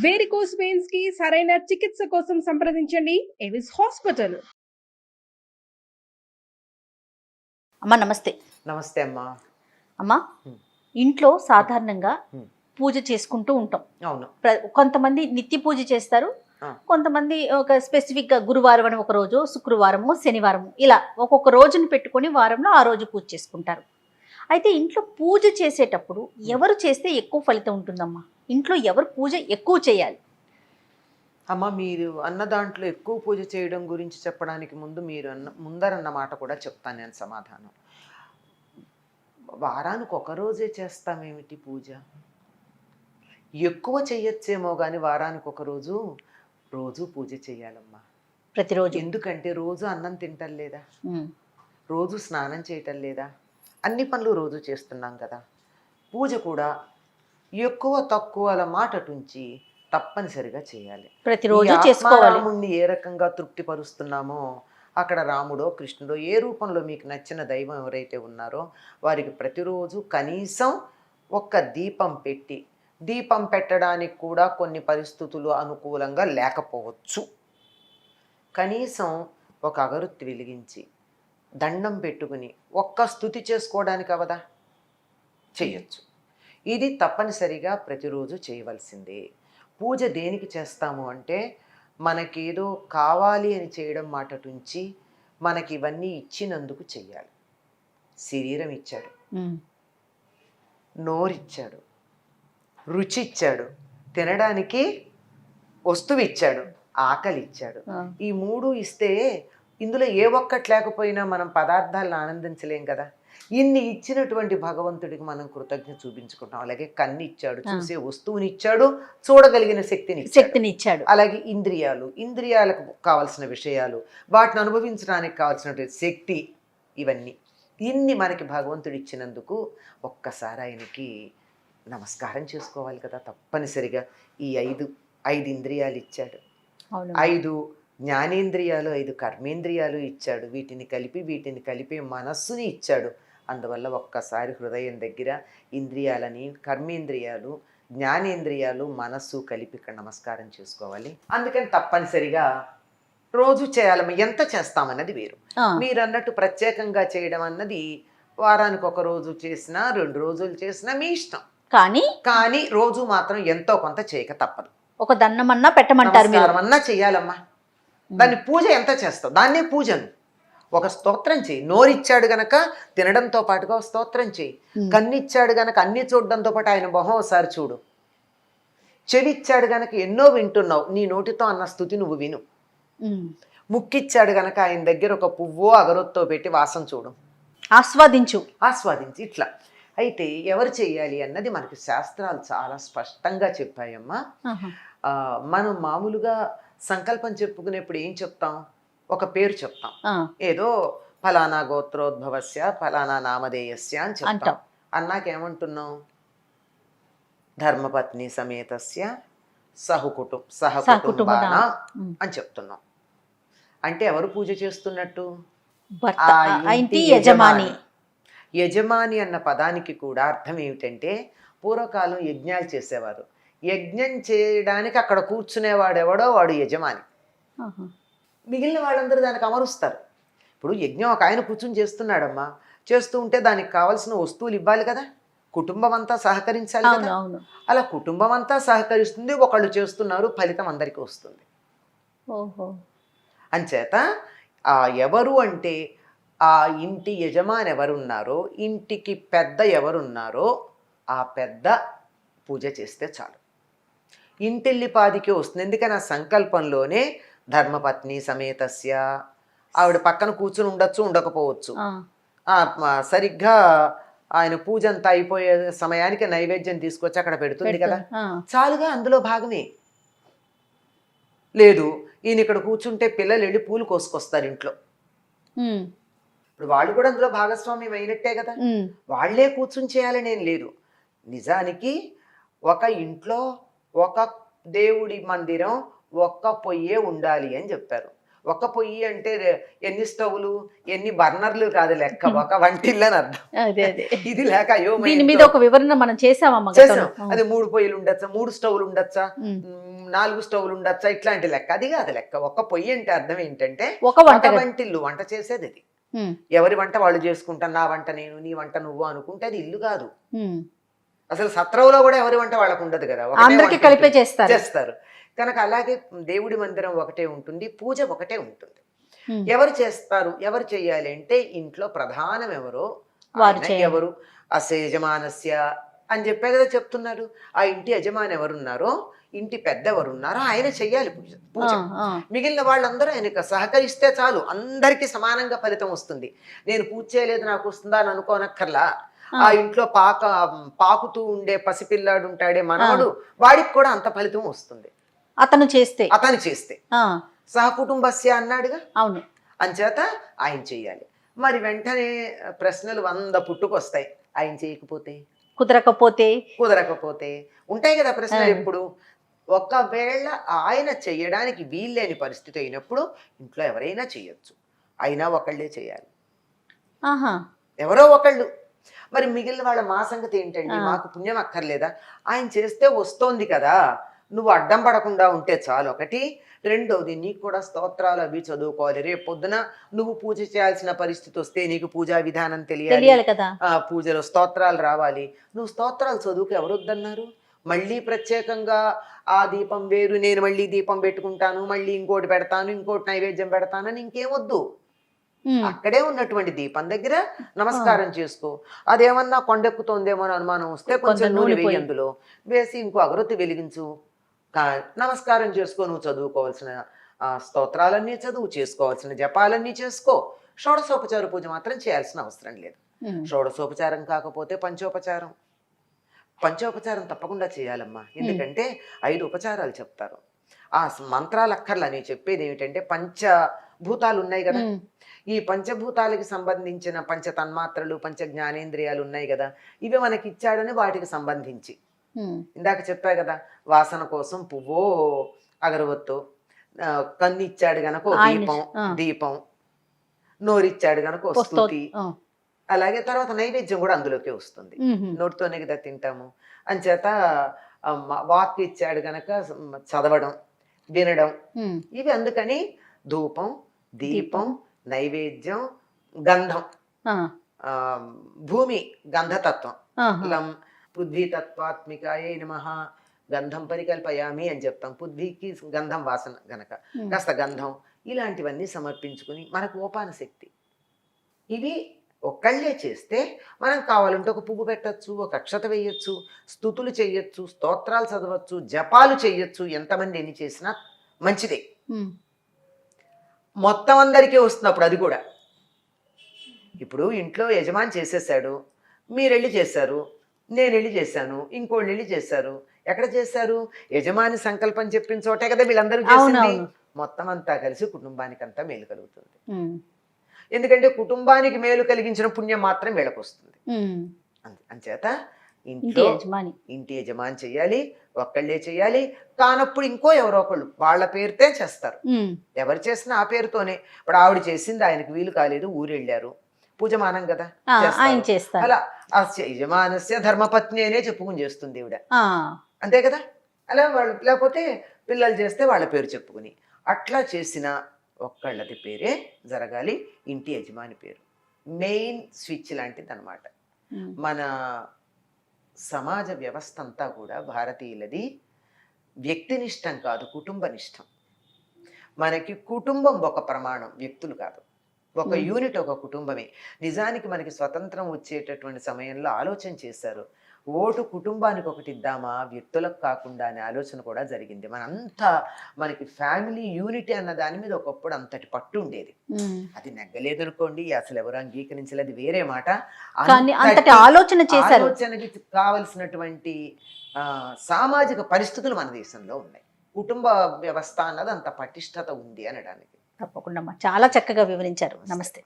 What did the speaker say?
Varicose veins కి సరైన చికిత్స కోసం సంప్రదించండి ఎవిస్ హాస్పిటల్. అమ్మా నమస్తే. నమస్తే అమ్మా. అమ్మా, ఇంట్లో సాధారణంగా పూజ చేసుకుంటూ ఉంటాం. అవును. కొంతమంది నిత్య పూజ చేస్తారు, కొంతమంది ఒక స్పెసిఫిక్గా గురువారం అని ఒక రోజు, శుక్రవారము, శనివారము, ఇలా ఒక్కొక్క రోజును పెట్టుకొని వారంలో ఆ రోజు పూజ చేసుకుంటారు. అయితే ఇంట్లో పూజ చేసేటప్పుడు ఎవరు చేస్తే ఎక్కువ ఫలితం ఉంటుందమ్మా? ఇంట్లో ఎవరు పూజ ఎక్కువ చేయాలి? అమ్మ, మీరు అన్న దాంట్లో ఎక్కువ పూజ చేయడం గురించి చెప్పడానికి ముందు మీరు ముందరన్న మాట కూడా చెప్తాను నేను సమాధానం. వారానికి ఒక రోజే చేస్తామేమిటి పూజ? ఎక్కువ చేయొచ్చేమో కానీ వారానికి ఒక రోజు రోజు పూజ చేయాలమ్మా, ప్రతిరోజు. ఎందుకంటే రోజు అన్నం తింటం లేదా, రోజు స్నానం చేయటం లేదా, అన్ని పనులు రోజు చేస్తున్నాం కదా. పూజ కూడా ఎక్కువ తక్కువల మాటటుంచి తప్పనిసరిగా చేయాలి. ప్రతిరోజు చేసుకోవాలి. రాముణ్ణి ఏ రకంగా తృప్తిపరుస్తున్నామో అక్కడ రాముడో కృష్ణుడో ఏ రూపంలో మీకు నచ్చిన దైవం ఎవరైతే ఉన్నారో వారికి ప్రతిరోజు కనీసం ఒక్క దీపం పెట్టి, దీపం పెట్టడానికి కూడా కొన్ని పరిస్థితులు అనుకూలంగా లేకపోవచ్చు, కనీసం ఒక అగరొత్తి వెలిగించి దండం పెట్టుకుని ఒక్క స్తుతి చేసుకోవడానికి అవదా, చెయ్యొచ్చు. ఇది తప్పనిసరిగా ప్రతిరోజు చేయవలసిందే. పూజ దేనికి చేస్తాము అంటే మనకేదో కావాలి అని చేయడం మాటటుంచి మనకి ఇవన్నీ ఇచ్చినందుకు చెయ్యాలి. శరీరం ఇచ్చాడు, నోరిచ్చాడు, రుచి ఇచ్చాడు, తినడానికి వస్తువు ఇచ్చాడు, ఆకలి ఇచ్చాడు. ఈ మూడు ఇస్తే ఇందులో ఏ ఒక్కటి లేకపోయినా మనం పదార్థాలను ఆనందించలేం కదా. ఇన్ని ఇచ్చినటువంటి భగవంతుడికి మనం కృతజ్ఞత చూపించుకుంటాం. అలాగే కన్ను ఇచ్చాడు, చూసే వస్తువుని ఇచ్చాడు, చూడగలిగిన శక్తిని ఇచ్చాడు. అలాగే ఇంద్రియాలకు కావలసిన విషయాలు, వాటిని అనుభవించడానికి కావాల్సినటువంటి శక్తి, ఇన్ని మనకి భగవంతుడు ఇచ్చినందుకు ఒక్కసారి ఆయనకి నమస్కారం చేసుకోవాలి కదా తప్పనిసరిగా. ఈ ఐదు ఇంద్రియాలు ఇచ్చాడు, 5 జ్ఞానేంద్రియాలు, 5 కర్మేంద్రియాలు ఇచ్చాడు. వీటిని కలిపి మనస్సుని ఇచ్చాడు. అందువల్ల ఒక్కసారి హృదయం దగ్గర ఇంద్రియాలని, కర్మేంద్రియాలు, జ్ఞానేంద్రియాలు, మనస్సు కలిపి ఇక్కడ నమస్కారం చేసుకోవాలి. అందుకని తప్పనిసరిగా రోజు చేయాలమ్మ. ఎంత చేస్తామన్నది వేరు. మీరు అన్నట్టు ప్రత్యేకంగా చేయడం అన్నది వారానికి ఒక రోజు చేసినా 2 రోజులు చేసినా మీ ఇష్టం. కానీ రోజు మాత్రం ఎంతో కొంత చేయక తప్పదు. ఒక దండమన్నా పెట్టమంటారు, అన్నా చెయ్యాలమ్మా. దాన్ని పూజ ఎంత చేస్తావు, దాన్నే పూజను. ఒక స్తోత్రం చేయి. నోరిచ్చాడు గనక తినడంతో పాటుగా స్తోత్రం చేయి. కన్నిచ్చాడు గనక అన్ని చూడడంతో పాటు ఆయన మొహం ఒకసారి చూడు. చెవిచ్చాడు గనక ఎన్నో వింటున్నావు, నీ నోటితో అన్న స్తుతి నువ్వు విను. ముక్కిచ్చాడు గనక ఆయన దగ్గర ఒక పువ్వో అగరొత్తో పెట్టి వాసన చూడు, ఆస్వాదించు. ఇట్లా అయితే ఎవరు చెయ్యాలి అన్నది మనకి శాస్త్రాలు చాలా స్పష్టంగా చెప్పాయమ్మా. మనం మామూలుగా సంకల్పం చెప్పుకునేప్పుడు ఏం చెప్తాం? ఒక పేరు చెప్తాం. ఏదో ఫలానా గోత్రోద్భవస్య ఫలానా నామధేయస్య అని చెప్తాం. అన్నాకేమంటున్నాం? ధర్మపత్ని సమేతస్య సహకుటుంబాన అని చెప్తున్నాం. అంటే ఎవరు పూజ చేస్తున్నట్టు? యజమాని అన్న పదానికి కూడా అర్థం ఏమిటంటే, పూర్వకాలం యజ్ఞాలు చేసేవారు. యజ్ఞం చేయడానికి అక్కడ కూర్చునేవాడెవడో వాడు యజమాని. మిగిలిన వాళ్ళందరూ దానికి అమరుస్తారు. ఇప్పుడు యజ్ఞం ఒక ఆయన కూర్చుని చేస్తున్నాడమ్మా, చేస్తూ ఉంటే దానికి కావాల్సిన వస్తువులు ఇవ్వాలి కదా, కుటుంబం అంతా సహకరించాలి కదా. అలా కుటుంబం అంతా సహకరిస్తుంది, ఒకళ్ళు చేస్తున్నారు, ఫలితం అందరికీ వస్తుంది. అంచేత ఎవరు అంటే ఆ ఇంటి యజమాని ఎవరున్నారో, ఇంటికి పెద్ద ఎవరున్నారో ఆ పెద్ద పూజ చేస్తే చాలు. ఇంటిల్లిపాదికే వస్తుంది. ఎందుకని ఆ సంకల్పంలోనే ధర్మపత్ని సమేతస్య, ఆవిడ పక్కన కూర్చుని ఉండొచ్చు, ఉండకపోవచ్చు. సరిగ్గా ఆయన పూజ అంతా అయిపోయే సమయానికి నైవేద్యం తీసుకొచ్చి అక్కడ పెడుతుంది కదా, చాలుగా, అందులో భాగమే. లేదు ఈయన ఇక్కడ కూర్చుంటే పిల్లలు వెళ్ళి పూలు కోసుకొస్తారు ఇంట్లో, ఇప్పుడు వాళ్ళు కూడా అందులో భాగస్వామ్యం అయినట్టే కదా. వాళ్లే కూర్చుని చేయాలని ఏం లేదు. నిజానికి ఒక ఇంట్లో ఒక దేవుడి మందిరం ఒక్క పొయ్యే ఉండాలి అని చెప్పారు. ఒక పొయ్యి అంటే ఎన్ని స్టవ్లు, ఎన్ని బర్నర్లు కాదు లెక్క, ఒక వంటిల్లు అని అర్థం. ఇది లేక అయ్యో దీని మీద ఒక వివరణ మనం చేసాం. అది 3 పొయ్యిలు ఉండొచ్చా, 3 స్టవ్లు ఉండొచ్చా, 4 స్టవ్లు ఉండొచ్చా ఇట్లాంటి లెక్క. అది కాదు లెక్క. ఒక్క పొయ్యి అంటే అర్థం ఏంటంటే ఒక వంట వంటిల్లు, వంట చేసేది అది. ఎవరి వంట వాళ్ళు చేసుకుంటాను, నా వంట నేను, నీ వంట నువ్వు అనుకుంటే అది ఇల్లు కాదు. అసలు సత్రంలో కూడా ఎవరి వంట వాళ్ళకు ఉండదు కదా, అందరికి కలిపే చేస్తారు. కనుక అలాగే దేవుడి మందిరం ఒకటే ఉంటుంది, పూజ ఒకటే ఉంటుంది. ఎవరు చేస్తారు, ఎవరు చెయ్యాలి అంటే ఇంట్లో ప్రధానం ఎవరో ఎవరు అస్య యజమానస్య అని చెప్పే కదా చెప్తున్నారు. ఆ ఇంటి యజమాని ఎవరున్నారో, ఇంటి పెద్ద ఎవరున్నారో ఆయన చెయ్యాలి పూజ. మిగిలిన వాళ్ళందరూ ఆయనకు సహకరిస్తే చాలు, అందరికీ సమానంగా ఫలితం వస్తుంది. నేను పూజ చేయలేదు నాకు వస్తుందా అని అనుకోనక్కర్లా. ఆ ఇంట్లో పాకుతూ ఉండే పసిపిల్లాడు ఉంటాడే మనవడు, వాడికి కూడా అంత ఫలితం వస్తుంది అతను చేస్తే. సహకుటుంబస్య అన్నాడుగా, అవును. అంచేత ఆయన చెయ్యాలి. మరి వెంటనే ప్రశ్నలు 100 పుట్టుకొస్తాయి. ఆయన చేయకపోతే, కుదరకపోతే ఉంటాయి కదా ప్రశ్నలు ఎప్పుడు. ఒకవేళ ఆయన చెయ్యడానికి వీల్లేని పరిస్థితి అయినప్పుడు ఇంట్లో ఎవరైనా చెయ్యొచ్చు, అయినా ఒకళ్ళే చేయాలి, ఎవరో ఒకళ్ళు. మరి మిగిలిన వాళ్ళ మా సంగతి ఏంటండి, మాకు పుణ్యం అక్కర్లేదా? ఆయన చేస్తే వస్తోంది కదా, నువ్వు అడ్డం పడకుండా ఉంటే చాలు. ఒకటి. రెండోది, నీకు కూడా స్తోత్రాలు అవి చదువుకోవాలి. రేపు పొద్దున నువ్వు పూజ చేయాల్సిన పరిస్థితి వస్తే నీకు పూజా విధానం తెలియాలి కదా, పూజలో స్తోత్రాలు రావాలి. నువ్వు స్తోత్రాలు చదువుకు ఎవరు వద్దన్నారు? మళ్ళీ ప్రత్యేకంగా ఆ దీపం వేరు, నేను మళ్ళీ దీపం పెట్టుకుంటాను, మళ్ళీ ఇంకోటి పెడతాను, ఇంకోటి నైవేద్యం పెడతానని ఇంకేమొద్దు. అక్కడే ఉన్నటువంటి దీపం దగ్గర నమస్కారం చేసుకో. అదేమన్నా కొండెక్కుతోందేమో అని అనుమానం వస్తే కొంచెం నూనె వేయి, అందులో వేసి ఇంకో అగరొత్తి వెలిగించు, నమస్కారం చేసుకో. నువ్వు చదువుకోవాల్సిన స్తోత్రాలన్నీ చదువు, చేసుకోవాల్సిన జపాలన్నీ చేసుకో. షోడశోపచార పూజ మాత్రం చేయాల్సిన అవసరం లేదు. షోడశోపచారం కాకపోతే పంచోపచారం తప్పకుండా చేయాలమ్మా. ఎందుకంటే 5 ఉపచారాలు చెప్తారు. ఆ మంత్రాలు అక్కర్లా. నేను చెప్పేది ఏమిటంటే, పంచభూతాలు ఉన్నాయి కదా, ఈ పంచభూతాలకి సంబంధించిన పంచ తన్మాత్రలు, పంచ జ్ఞానేంద్రియాలు ఉన్నాయి కదా, ఇవి మనకి ఇచ్చాడని వాటికి సంబంధించి ఇందాక చెప్పా కదా, వాసన కోసం పువ్వో అగరవత్తో, కన్ను ఇచ్చాడు గనక దీపం, నోరిచ్చాడు గనక స్తుతి, అలాగే తర్వాత నైవేద్యం కూడా అందులోకి వస్తుంది. నోటితోనే కదా తింటాము. అంచేత వాక్ ఇచ్చాడు గనక చదవడం, వినడం, ఇవి. అందుకని ధూపం, దీపం, నైవేద్యం, గంధం, భూమి గంధతత్వం, లం పృథ్వీతత్వాత్మికాయే నమః గంధం పరికల్పయామి అని చెప్తాం. పృథ్వీకి గంధం వాసన గనక కాస్త గంధం, ఇలాంటివన్నీ సమర్పించుకుని మనకు ఓపాన శక్తి. ఇవి ఒక్కళ్ళే చేస్తే మనం కావాలంటే ఒక పువ్వు పెట్టచ్చు, ఒక అక్షత వేయచ్చు, స్తుతులు చెయ్యొచ్చు, స్తోత్రాలు చదవచ్చు, జపాలు చెయ్యొచ్చు. ఎంతమంది ఎన్ని చేసినా మంచిదే. మొత్తం అందరికీ వస్తున్నప్పుడు అది కూడా. ఇప్పుడు ఇంట్లో యజమాని చేసేసాడు, మీరెళ్ళి చేశారు, నేను వెళ్ళి చేశాను, ఇంకోళ్ళు వెళ్ళి చేశారు. ఎక్కడ చేశారు? యజమాని సంకల్పం చెప్పిన చోటే కదా వీళ్ళందరూ చేసింది. మొత్తం అంతా కలిసి కుటుంబానికి అంతా మేలు కలుగుతుంది. ఎందుకంటే కుటుంబానికి మేలు కలిగించిన పుణ్యం మాత్రం వీళ్ళకి వస్తుంది. అంచేత ఇంటి యజమాని చెయ్యాలి, ఒక్కళ్ళే చెయ్యాలి. కానప్పుడు ఇంకో ఎవరో ఒకళ్ళు వాళ్ళ పేరుతే చేస్తారు. ఎవరు చేసినా ఆ పేరుతోనే. ఇప్పుడు ఆవిడ చేసింది, ఆయనకు వీలు కాలేదు, ఊరెళ్ళారు, పూజమానం కదా, అలా యజమానస్య ధర్మపత్ని అనే చెప్పుకుని చేస్తుంది ఈవిడ, అంతే కదా. అలా వాళ్ళు, లేకపోతే పిల్లలు చేస్తే వాళ్ళ పేరు చెప్పుకుని, అట్లా చేసిన ఒక్కళ్ళది పేరే జరగాలి. ఇంటి యజమాని పేరు మెయిన్ స్విచ్ లాంటిది అనమాట. మన సమాజ వ్యవస్థ అంతా కూడా భారతీయులది వ్యక్తినిష్టం కాదు, కుటుంబనిష్టం. మనకి కుటుంబం ఒక ప్రమాణం, వ్యక్తులు కాదు. ఒక యూనిట్, ఒక కుటుంబమే. నిజానికి మనకి స్వతంత్రం వచ్చేటటువంటి సమయంలో ఆలోచన చేశారు, ఓటు కుటుంబానికి ఒకటి ఇద్దామా, వ్యక్తులకు కాకుండా అనే ఆలోచన కూడా జరిగింది. మనంతా మనకి ఫ్యామిలీ యూనిటీ అన్న దాని మీద ఒకప్పుడు అంతటి పట్టు ఉండేది. అది నెగ్గలేదు అనుకోండి, అసలు ఎవరు అంగీకరించలేదు, వేరే మాట. ఆలోచనకి కావలసినటువంటి సామాజిక పరిస్థితులు మన దేశంలో ఉన్నాయి. కుటుంబ వ్యవస్థ అన్నది అంత పటిష్టత ఉంది అనడానికి. తప్పకుండా చాలా చక్కగా వివరించారు. నమస్తే.